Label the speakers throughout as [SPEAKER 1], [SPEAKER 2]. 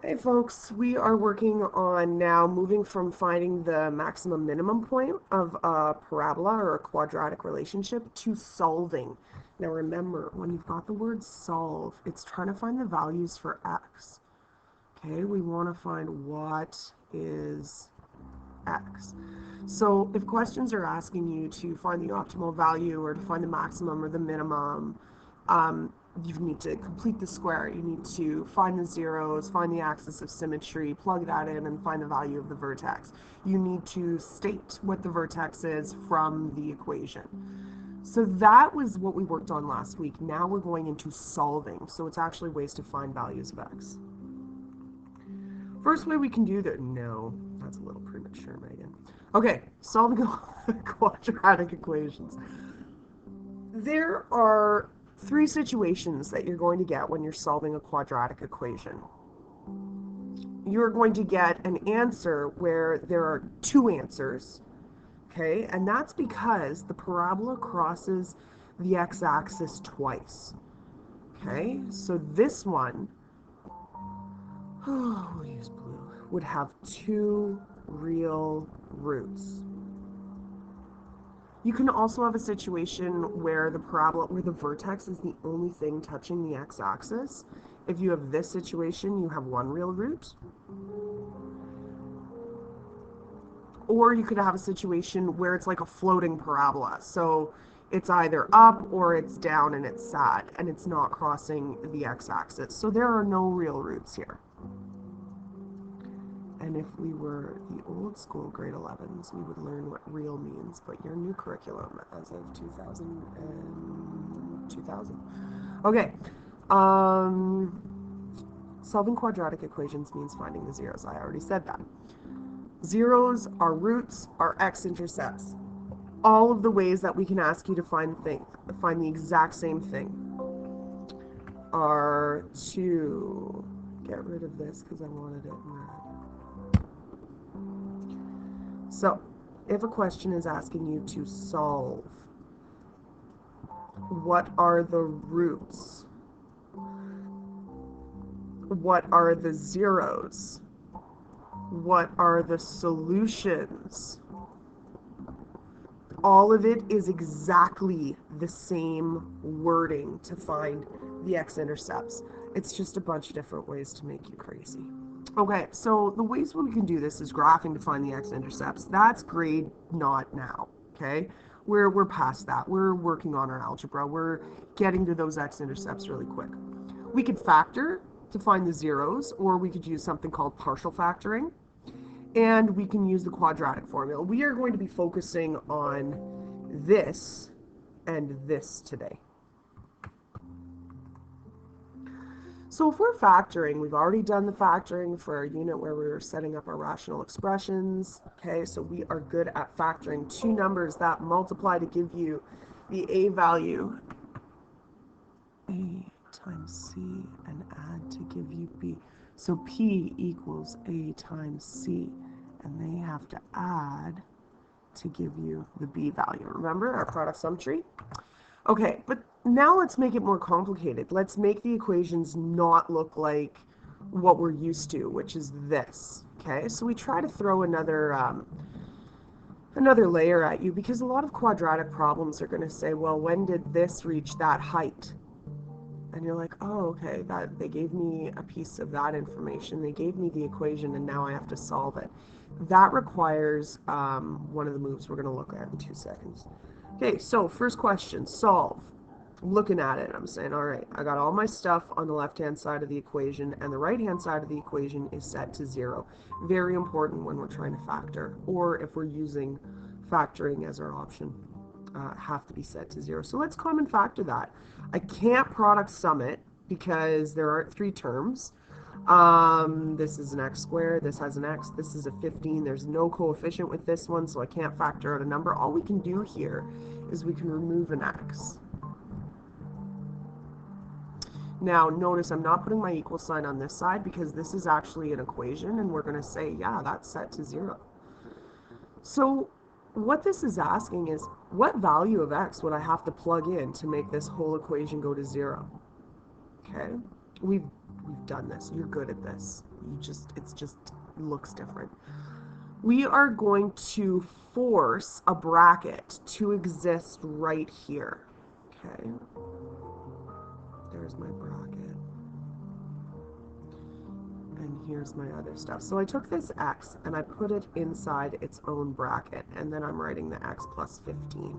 [SPEAKER 1] Hey folks, we are working on now moving from finding the maximum minimum point of a parabola or a quadratic relationship to solving. Now remember, when you've got the word solve, it's trying to find the values for x. Okay, we want to find what is x. So if questions are asking you to find the optimal value or to find the maximum or the minimum, you need to complete the square. You need to find the zeros, find the axis of symmetry, plug that in, and find the value of the vertex. You need to state what the vertex is from the equation. So that was what we worked on last week. Now we're going into solving. So it's actually ways to find values of x. First way we can do that. No, that's a little premature, Megan. Okay, solving quadratic equations. There are three situations that you're going to get when you're solving a quadratic equation. You're going to get an answer where there are two answers, okay? And that's because the parabola crosses the x-axis twice, okay? So this one, we'll use blue, would have two real roots. You can also have a situation where the parabola, where the vertex is the only thing touching the x-axis. If you have this situation, you have one real root. Or you could have a situation where it's like a floating parabola. So it's either up or it's down and it's sad and it's not crossing the x-axis. So there are no real roots here. And if we were the old school grade 11s, we would learn what real means, but your new curriculum as of 2000. Okay. Solving quadratic equations means finding the zeros. I already said that. Zeros are roots, are x-intercepts. All of the ways that we can ask you to find the exact same thing are to get rid of this because I wanted it in red. So, if a question is asking you to solve, what are the roots? What are the zeros? What are the solutions? All of it is exactly the same wording to find the x-intercepts. It's just a bunch of different ways to make you crazy. Okay, so the ways we can do this is graphing to find the x-intercepts. That's grade not now, okay? We're past that. We're working on our algebra. We're getting to those x-intercepts really quick. We could factor to find the zeros, or we could use something called partial factoring, and we can use the quadratic formula. We are going to be focusing on this and this today. So if we're factoring, we've already done the factoring for our unit where we were setting up our rational expressions. Okay, so we are good at factoring two numbers that multiply to give you the a value, a times c, and add to give you b. So p equals a times c, and they have to add to give you the b value. Remember our product sum tree? Okay, but now let's make it more complicated. Let's make the equations not look like what we're used to, which is this. Okay, so we try to throw another layer at you because a lot of quadratic problems are going to say, well, when did this reach that height? And you're like, oh, okay, that they gave me a piece of that information. They gave me the equation, and now I have to solve it. That requires one of the moves we're going to look at in 2 seconds. Okay, so first question, solve. I'm looking at it, I'm saying, all right, I got all my stuff on the left-hand side of the equation, and the right-hand side of the equation is set to 0. Very important when we're trying to factor, or if we're using factoring as our option. Have to be set to 0. So let's common factor that. I can't product sum it because there aren't 3 terms. This is an x squared, this has an x, this is a 15, there's no coefficient with this one, so I can't factor out a number. All we can do here is we can remove an x. Now, notice I'm not putting my equal sign on this side because this is actually an equation, and we're going to say, yeah, that's set to 0. So what this is asking is, what value of x would I have to plug in to make this whole equation go to 0? Okay, we've We've done this. You're good at this. It just looks different. We are going to force a bracket to exist right here. Okay. There's my bracket. And here's my other stuff. So I took this x and I put it inside its own bracket, and then I'm writing the x plus 15.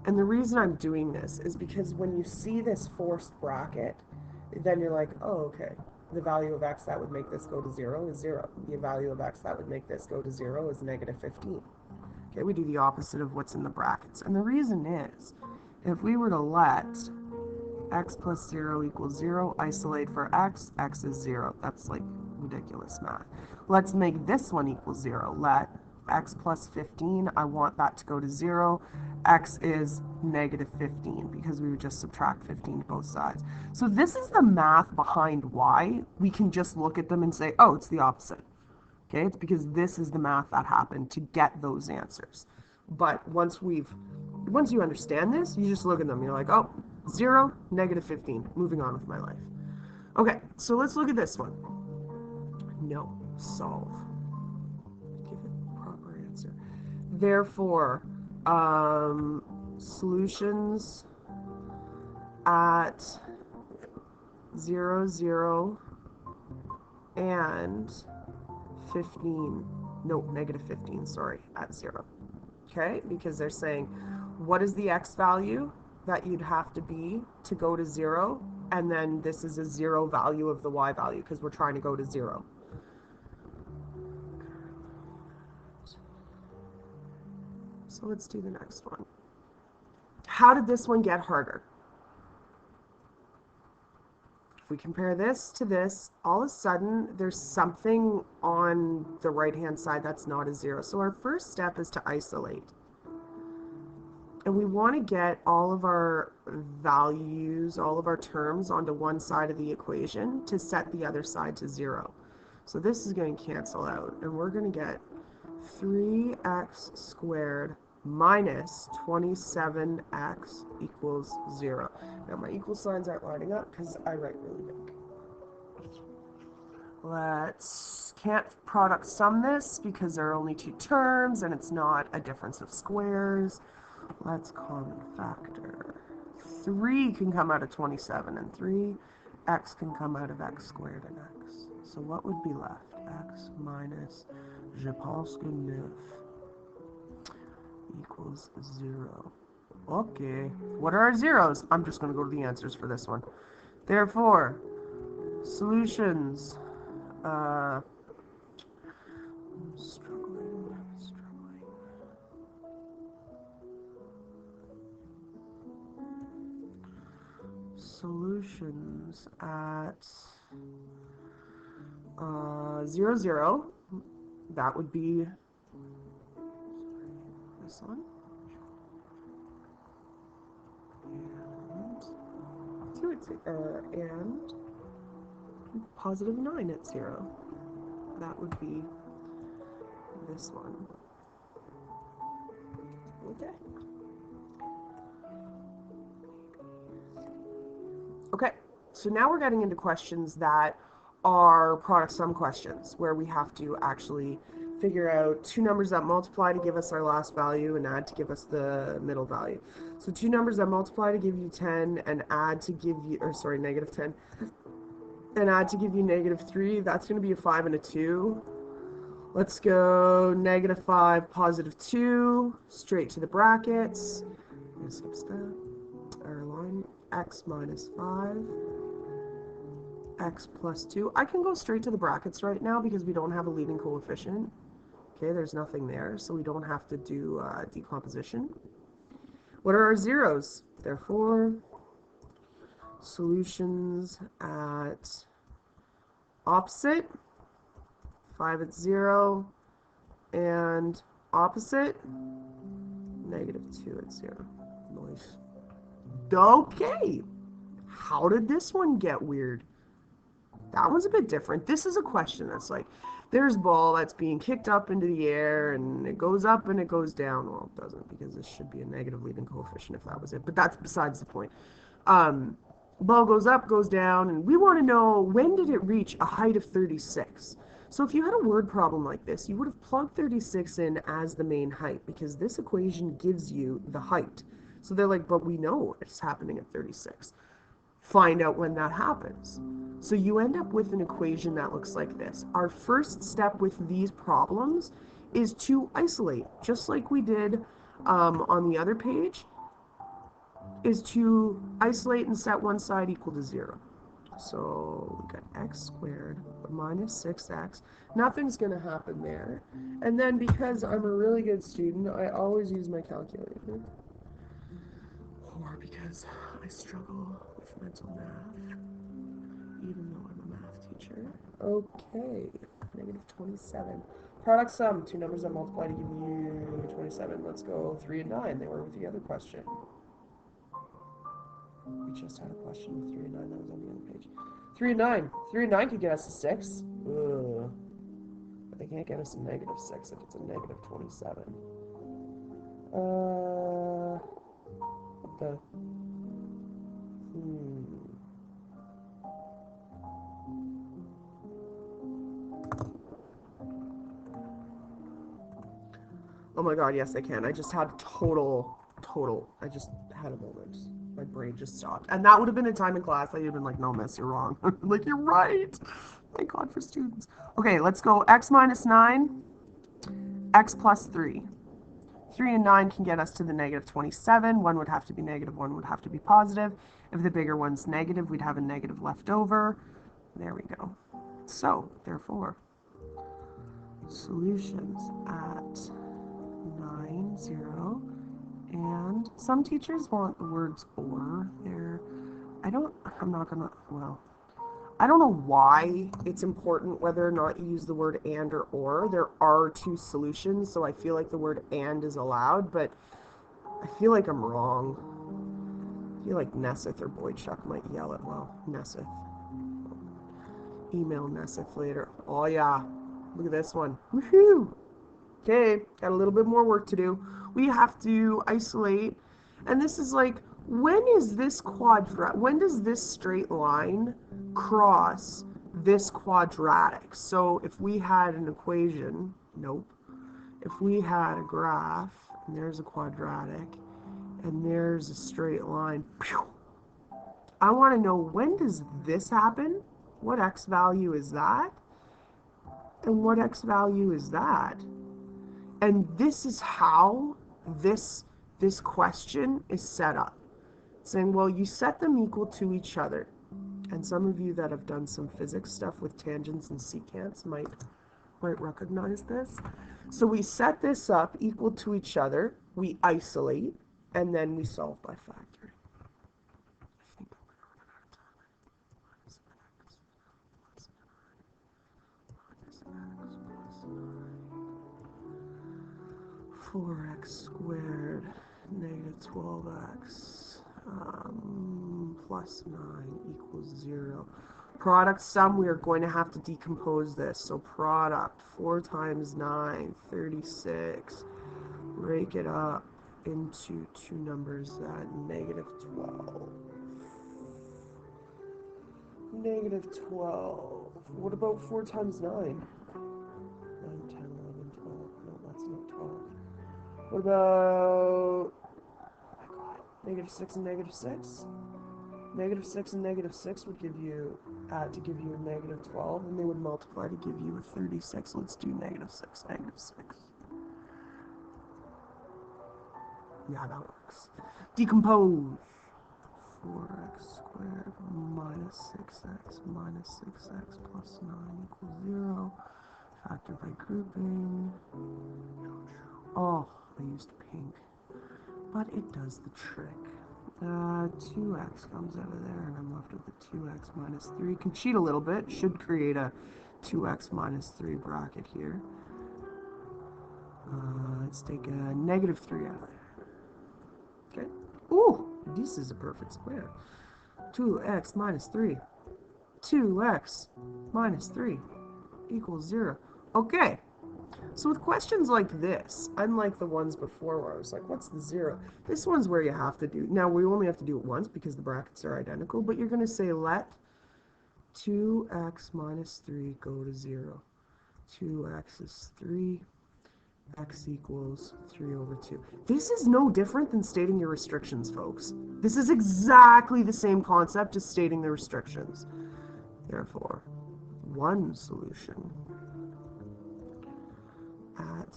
[SPEAKER 1] And the reason I'm doing this is because when you see this forced bracket, then you're like, oh, okay, the value of x that would make this go to 0 is 0. The value of x that would make this go to 0 is negative 15. Okay, we do the opposite of what's in the brackets. And the reason is, if we were to let x plus 0 equals 0, isolate for x, x is 0. That's like ridiculous math. Let's make this one equal 0. Let x plus 15, I want that to go to 0. X is negative 15 because we would just subtract 15 to both sides. So this is the math behind why we can just look at them and say, oh, it's the opposite. Okay, it's because this is the math that happened to get those answers. But once you understand this, you just look at them. You're like, oh, 0, negative 15. Moving on with my life. Okay, so let's look at this one. No, solve. Give a proper answer. Therefore, solutions at 0, 0, and 15. No, negative 15, sorry, at 0. Okay, because they're saying, what is the x value that you'd have to be to go to 0? And then this is a 0 value of the y value because we're trying to go to 0. So let's do the next one. How did this one get harder? If we compare this to this, all of a sudden there's something on the right-hand side that's not a 0. So our first step is to isolate. And we want to get all of our values, all of our terms onto one side of the equation to set the other side to 0. So this is going to cancel out, and we're going to get 3x squared minus 27x equals 0. Now my equal signs aren't lining up because I write really big. Can't product sum this because there are only two terms and it's not a difference of squares. Let's common factor. 3 can come out of 27 and 3. X can come out of x squared and x. So what would be left? X minus, je pense que 9 equals 0. Okay, what are our zeros? I'm just going to go to the answers for this one. Therefore, solutions. I'm struggling. Solutions at 0, 0. That would be this one. And positive 9 at 0. That would be this one. Okay. Okay, so now we're getting into questions that are product sum questions, where we have to actually figure out two numbers that multiply to give us our last value and add to give us the middle value. So two numbers that multiply to give you 10 and add to give you, or sorry, negative 10, and add to give you negative 3, that's going to be a 5 and a 2. Let's go negative 5, positive 2, straight to the brackets. I'm going to skip that. Our line, x minus 5, x plus 2. I can go straight to the brackets right now because we don't have a leading coefficient. Okay, there's nothing there, so we don't have to do decomposition. What are our zeros? Therefore, solutions at opposite, 5 at 0, and opposite, negative 2 at 0. Nice. Okay, how did this one get weird? That one's a bit different. This is a question that's like, there's ball that's being kicked up into the air, and it goes up and it goes down. Well, it doesn't, because this should be a negative leading coefficient if that was it, but that's besides the point. ball goes up, goes down, and we want to know when did it reach a height of 36. So if you had a word problem like this, you would have plugged 36 in as the main height because this equation gives you the height. So they're like, but we know it's happening at 36. Find out when that happens. So you end up with an equation that looks like this. Our first step with these problems is to isolate, just like we did on the other page, is to isolate and set one side equal to 0. So we got x squared minus 6x. Nothing's going to happen there. And then because I'm a really good student, I always use my calculator. Or because I struggle with mental math, even though I'm a math teacher. Okay, negative 27. Product sum, two numbers that multiply to give you 27. Let's go 3 and 9. They were with the other question. We just had a question with 3 and 9. That was on the other page. 3 and 9. 3 and 9 could get us to 6. Ugh. But they can't get us to negative 6 if it's a negative 27. What the? Oh my god, yes, I can. I just had total. I just had a moment. My brain just stopped. And that would have been a time in class I'd have been like, no, miss, you're wrong. Like, you're right. Thank God for students. Okay, let's go x minus 9, x plus 3. 3 and 9 can get us to the negative 27. One would have to be negative, one would have to be positive. If the bigger one's negative, we'd have a negative left over. There we go. So, therefore, solutions at 9, 0. And some teachers want the words or. I don't know why it's important whether or not you use the word and or. There are two solutions, so I feel like the word and is allowed, but I feel like I'm wrong. I feel like Nesseth or Boydchuck might yell at, Nesseth. Email Nesseth later. Oh yeah, look at this one. Woohoo! Okay, got a little bit more work to do. We have to isolate, and this is like, when is this when does this straight line cross this quadratic? So if we had an equation, if we had a graph, and there's a quadratic, and there's a straight line, I want to know, when does this happen? What x value is that? And what x value is that? And this is how this question is set up. Saying, well, you set them equal to each other. And some of you that have done some physics stuff with tangents and secants might recognize this. So we set this up equal to each other, we isolate, and then we solve by factoring. 4x squared negative 12x plus 9 equals 0. Product sum, we are going to have to decompose this. So product, 4 times 9, 36. Break it up into two numbers at negative 12. Negative 12. What about 4 times 9? 9, 10, 11, 12. No, that's not 12. What about, oh my god, negative 6 and negative 6? Negative 6 and negative 6 would give you, to give you a negative 12, and they would multiply to give you a 36. Let's do negative 6, negative 6. Yeah, that works. Decompose. 4x squared minus 6x minus 6x plus 9 equals 0. Factor by grouping. Oh, I used pink. But it does the trick. 2x comes out of there, and I'm left with the 2x minus 3. Can cheat a little bit. Should create a 2x minus 3 bracket here. Let's take a negative 3 out of there. Okay. Ooh, this is a perfect square. 2x minus 3. 2x minus 3 equals 0. Okay, So with questions like this, unlike the ones before where I was like, what's the 0? This one's where you have to do, now we only have to do it once because the brackets are identical, but you're going to say let 2x minus 3 go to 0. 2x is 3, x equals 3 over 2. This is no different than stating your restrictions, folks. This is exactly the same concept as stating the restrictions. Therefore, one solution at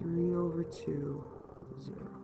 [SPEAKER 1] 3 over 2, 0.